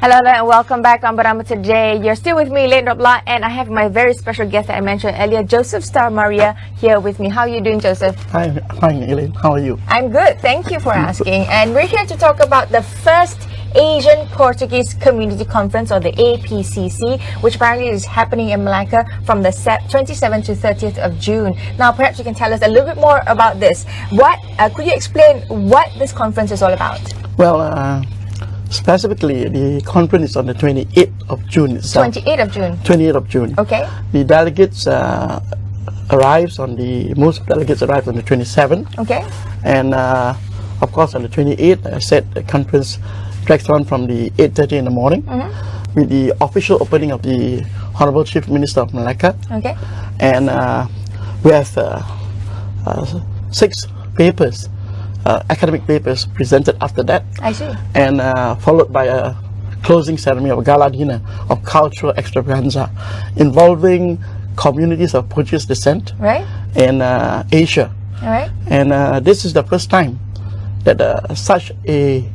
Hello and welcome back on Barama today. You're still with me, Lane Robla, and I have my very special guest that I mentioned earlier, Joseph Star Maria, here with me. How are you doing, Joseph? Hi, Elaine. How are you? I'm good. Thank you for asking. And we're here to talk about the first Asian Portuguese Community Conference, or the APCC, which apparently is happening in Malacca from the 27th to 30th of June. Now, perhaps you can tell us a little bit more about this. Could you explain what this conference is all about? Well, specifically, the conference is on the 28th of June itself. 28th of June? 28th of June. Okay. The delegates most delegates arrive on the 27th. Okay. And, of course, on the 28th, I said the conference drags on from the 8:30 in the morning with the official opening of the Honorable Chief Minister of Malacca. Okay. And we have 6 papers, academic papers presented after that. I see. And followed by a closing ceremony of gala dinner of cultural extravaganza involving communities of Portuguese descent in Asia. All right. And this is the first time that such a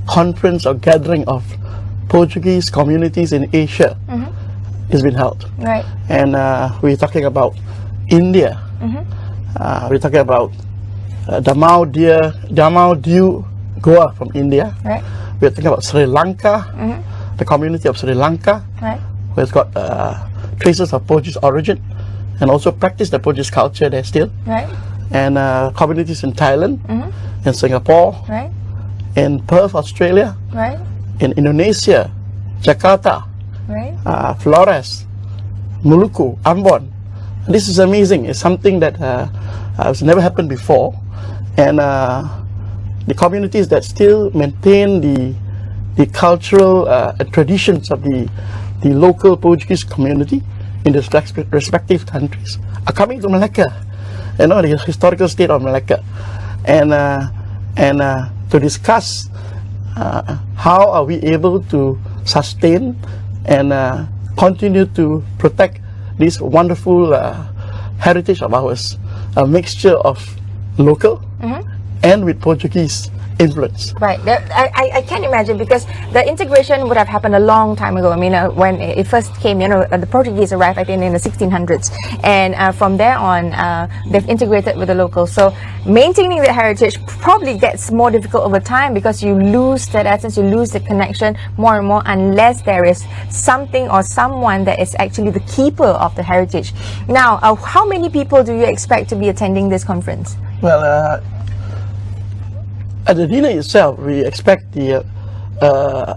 conference or gathering of Portuguese communities in Asia has been held. Right. And we're talking about India. We're talking about Damau Diu Goa from India. Right. We're talking about Sri Lanka, the community of Sri Lanka, who has got traces of Portuguese origin and also practice the Portuguese culture there still. Right. And communities in Thailand, in Singapore, Right. in Perth, Australia, Right. in Indonesia, Jakarta, Right. Flores, Maluku, Ambon. This is amazing. It's something that has never happened before, and the communities that still maintain the cultural traditions of the local Portuguese community in the respective countries are coming to Malacca, the historical state of Malacca, and to discuss how are we able to sustain and continue to protect this wonderful heritage of ours, a mixture of local and with Portuguese influence. Right. I can imagine, because the integration would have happened a long time ago. I mean, when it first came, the Portuguese arrived, I think, in the 1600s. And from there on, they've integrated with the locals. So maintaining the heritage probably gets more difficult over time, because you lose that essence, you lose the connection more and more, unless there is something or someone that is actually the keeper of the heritage. Now, how many people do you expect to be attending this conference? Well, at the dinner itself, we expect the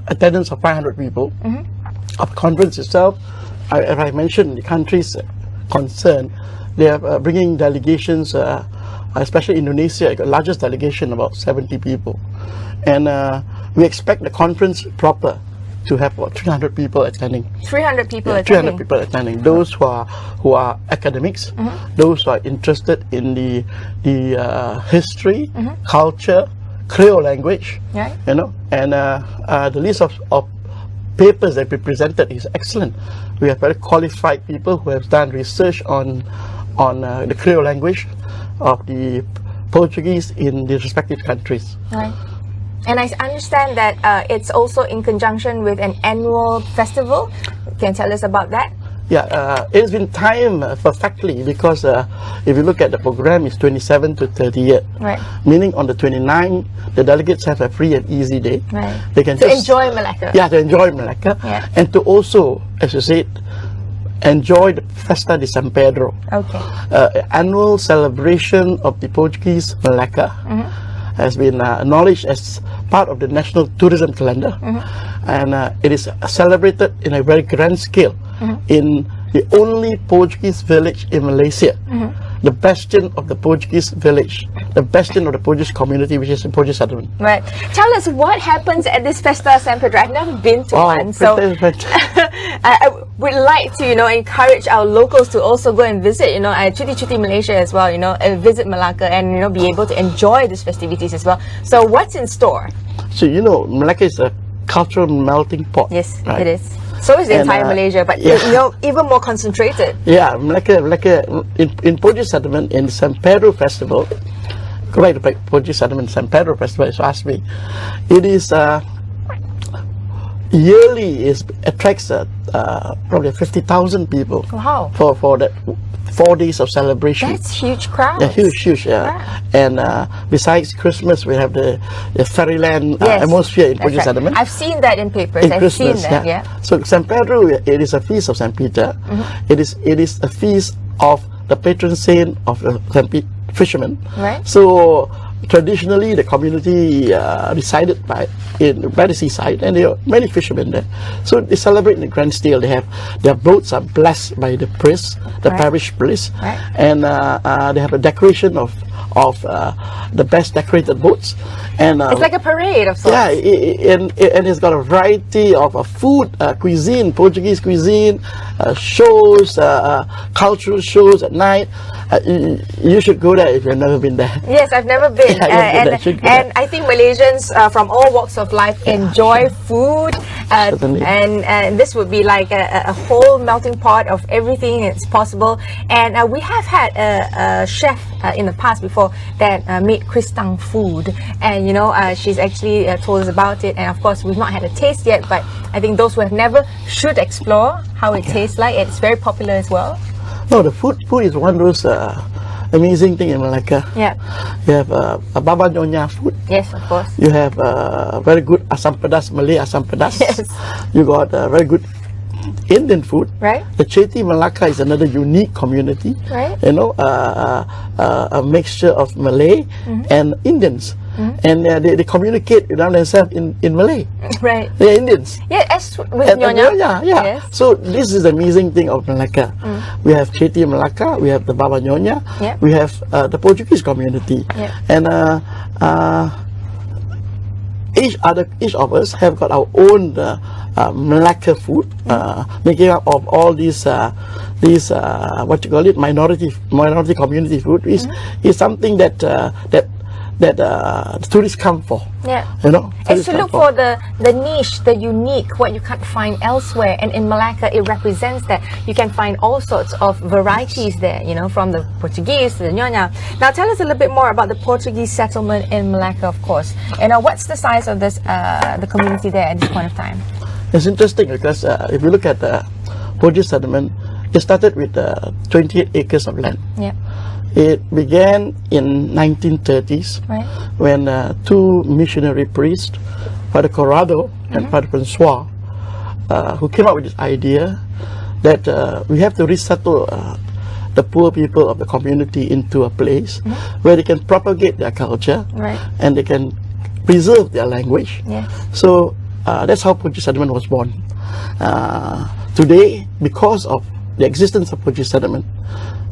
attendance of 500 people. Of the conference itself, as I mentioned, the countries concerned, they are bringing delegations, especially Indonesia, the largest delegation, about 70 people. And we expect the conference proper to have about 300 people attending. 300 people attending? 300 people attending. Those who are academics, those who are interested in the history, culture, Creole language, and the list of papers that we presented is excellent. We have very qualified people who have done research on the Creole language of the Portuguese in the respective countries. Right. And I understand that it's also in conjunction with an annual festival. Can you tell us about that? Yeah, it's been timed perfectly, because if you look at the program, it's 27 to 30th. Right. Meaning on the 29th, the delegates have a free and easy day. Right. They can enjoy Malacca. Yeah, to enjoy Malacca. Yeah. And to also, as you said, enjoy the Festa de San Pedro. Okay. Annual celebration of the Portuguese Malacca has been acknowledged as part of the national tourism calendar, and it is celebrated in a very grand scale in the only Portuguese village in Malaysia, the bastion of the Portuguese village, the bastion of the Portuguese community, which is the Portuguese settlement. Right. Tell us what happens at this Festa San Pedro. I've never been to one, so I would like to, encourage our locals to also go and visit, Cuti Malaysia as well, and visit Malacca and, be able to enjoy these festivities as well. So what's in store? So, Malacca is a cultural melting pot. Yes, right? It is. So is the entire Malaysia, but even more concentrated. Yeah, Malacca in Portuguese settlement, in San Pedro Festival, go back to Portuguese settlement, San Pedro Festival, if you ask me, it is yearly attracts probably 50,000 people. Wow. For that 4 days of celebration. That's huge crowd. Yeah, huge. And besides Christmas, we have the Fairyland atmosphere in Puget Sediment. I've seen that in papers. I've seen that. Yeah. So San Pedro, it is a feast of Saint Peter. It is a feast of the patron saint of the fishermen. Right. So traditionally, the community resided by the seaside, and there are many fishermen there. So they celebrate in a grand scale. Their boats are blessed by the priest, the parish priest, and they have a decoration of the best decorated boats. And it's like a parade of sorts. Yeah, and it's got a variety of food, cuisine, Portuguese cuisine, shows, cultural shows at night. You should go there if you've never been there. Yes, I've never been. And I think Malaysians from all walks of life enjoy food, and this would be like a whole melting pot of everything that's possible. And we have had a chef in the past before that made Kristang food, and she's actually told us about it. And of course, we've not had a taste yet, but I think those who have never should explore how it tastes like. It's very popular as well. No, the food is one of those amazing thing in Malacca. Yeah. You have a Baba Nyonya food. Yes, of course. You have very good asam pedas, Malay asam pedas. Yes. You got very good Indian food. Right. The Chetty Malacca is another unique community. Right. A mixture of Malay and Indians. And they communicate themselves in Malay. Right. They're Indians. Yeah, as with Nyonya. Yeah. Yes. So this is the amazing thing of Malacca. We have Chetty Malacca, we have the Baba Nyonya, we have the Portuguese community. And each of us have got our own Malacca food, making up of all these what you call it, minority community food is something that the tourists come for. Yeah. It's to look for the niche, the unique, what you can't find elsewhere. And in Malacca, it represents that you can find all sorts of varieties there, from the Portuguese to the Nyonya. Now, tell us a little bit more about the Portuguese settlement in Malacca, of course. And what's the size of this the community there at this point of time? It's interesting because if you look at the Portuguese settlement, it started with 28 acres of land. Yeah. It began in 1930s when two missionary priests, Father Corrado and Father Francois, who came up with this idea that we have to resettle the poor people of the community into a place where they can propagate their culture and they can preserve their language. So that's how Portuguese settlement was born. Today, because of the existence of Portuguese settlement,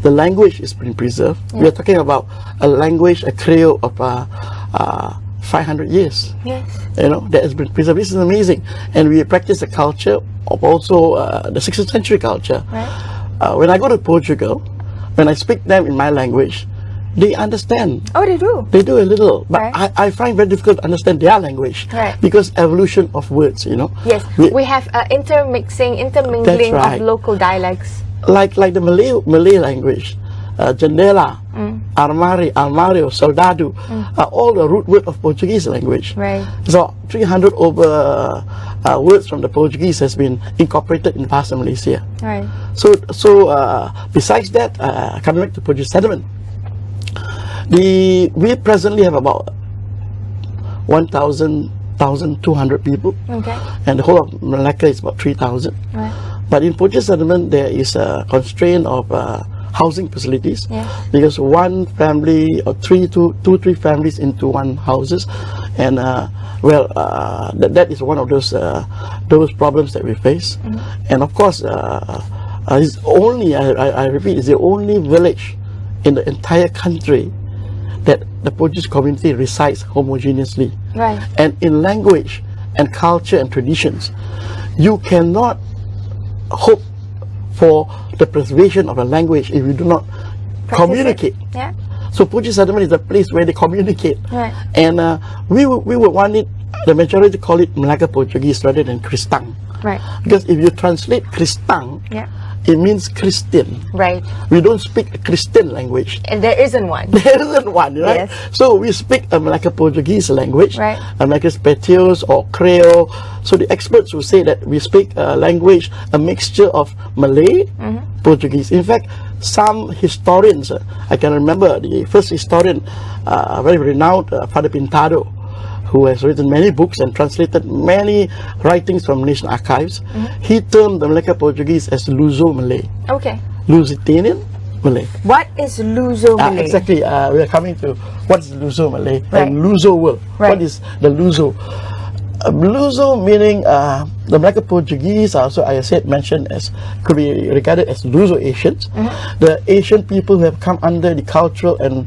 the language is being preserved. We are talking about a language, a creole of 500 years. Yes. That has been preserved. This is amazing. And we practice the culture of also the 16th century culture. When I go to Portugal, when I speak them in my language, they understand. Oh, they do? They do a little. But I find very difficult to understand their language. Because evolution of words, Yes. We have intermingling of local dialects. Like the Malay language, jendela, armario, soldado, are all the root word of Portuguese language. So 300 over words from the Portuguese has been incorporated in Bahasa Malaysia. So besides that, coming back to Portuguese settlement, we presently have about 1,200 people, and the whole of Malacca is about 3,000. But in Portuguese settlement, there is a constraint of housing facilities because one family or three families into one houses, and that is one of those problems that we face. And of course, it's only I repeat, it's the only village in the entire country that the Portuguese community resides homogeneously. And in language and culture and traditions, you cannot hope for the preservation of a language if you do not communicate. So Portuguese settlement is a place where they communicate. And we would want it, the majority call it Malacca Portuguese rather than Kristang. Because if you translate Kristang, it means Christian. Right. We don't speak a Christian language. And there isn't one. There isn't one, right? Yes. So we speak a Malacca Portuguese language, Right. a Malacca Petios or Creole. So the experts will say that we speak a language, a mixture of Malay, Portuguese. In fact, some historians, I can remember the first historian, very renowned, Father Pintado, who has written many books and translated many writings from Malaysian archives. He termed the Malacca Portuguese as Luso Malay, Okay. Lusitanian Malay. What is Luso Malay? Exactly. We are coming to what's Luso Malay Right. and Luso world. Right. What is the Luso? Luso meaning the Malacca Portuguese, also I said mentioned as, could be regarded as Luso Asians, the Asian people who have come under the cultural and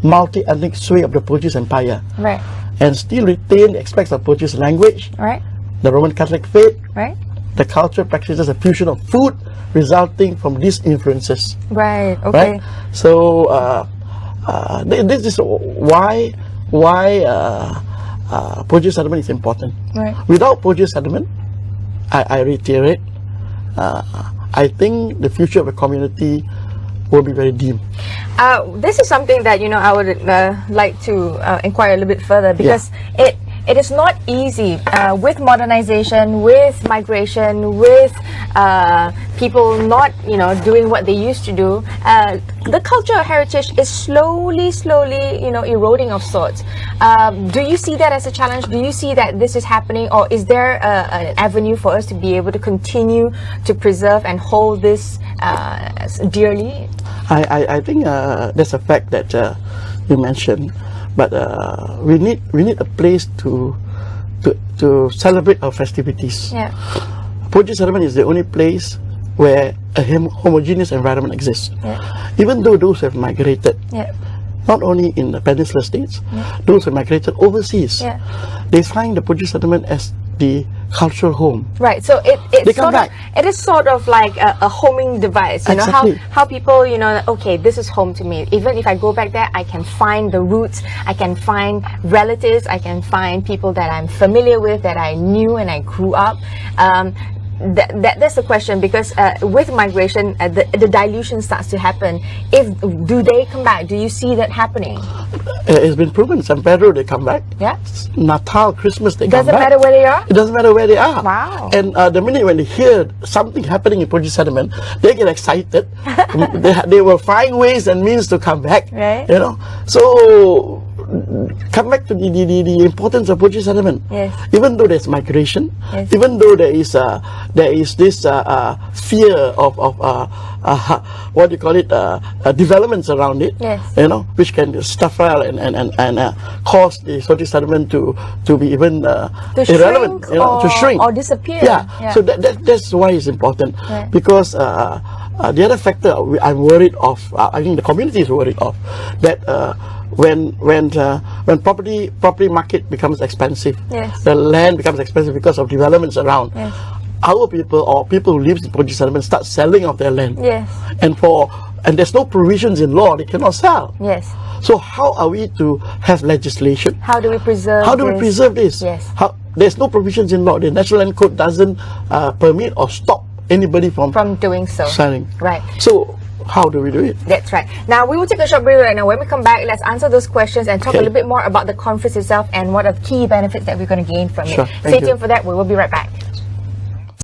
multi-ethnic sway of the Portuguese Empire, Right. and still retain the aspects of Portuguese language, Right. the Roman Catholic faith, Right. the culture practices a fusion of food resulting from these influences. Right. Okay. Right? So this is why Portuguese settlement is important. Right. Without Portuguese settlement, I reiterate, I think the future of a community will be very dim. This is something that I would like to inquire a little bit further, because it is not easy with modernization, with migration, with people not doing what they used to do. The cultural heritage is slowly eroding of sorts. Do you see that as a challenge? Do you see that this is happening, or is there an avenue for us to be able to continue to preserve and hold this dearly? I think that's a fact that you mentioned, but we need a place to celebrate our festivities. Yeah. Portuguese settlement is the only place where a homogeneous environment exists. Yeah. Even though those have migrated, Yeah. not only in the peninsular states, those who migrated overseas, Yeah. they find the Portuguese settlement as the cultural home. Right, so They come back. it is sort of like a homing device. You know Exactly. how people okay, this is home to me. Even if I go back there, I can find the roots. I can find relatives. I can find people that I'm familiar with, that I knew and I grew up. That's the question, because with migration, the dilution starts to happen. Do they come back? Do you see that happening? It's been proven. San Pedro, they come back. Yeah. Natal, Christmas, they Doesn't come back. matter where they are. It doesn't matter where they are. Wow. And the minute when they hear something happening in Portuguese settlement, they get excited. they will find ways and means to come back. Right. So come back to the importance of Portuguese settlement. Yes. Even though there's migration, Yes. even though there is this fear of what do you call it, developments around it. Yes. Which can stifle and cause the Portuguese settlement to be even irrelevant, to shrink or disappear. Yeah. So that's why it's important. Right. Because the other factor I'm worried of, I think the community is worried of, that when property market becomes expensive, Yes. the land becomes expensive because of developments around. Yes. Our people or people who live in Portuguese settlement start selling off their land. Yes. And there's no provisions in law; they cannot sell. Yes. So how are we to have legislation? How do we preserve? How do we preserve this? Yes. There's no provisions in law. The National Land Code doesn't permit or stop anybody from doing so. selling. Right. So how do we do it? That's right. Now we will take a short break right now. When we come back, let's answer those questions and talk a Okay. little bit more about the conference itself and what are the key benefits that we're going to gain from Sure. it. Thank Stay you. tuned for that. We will be right back.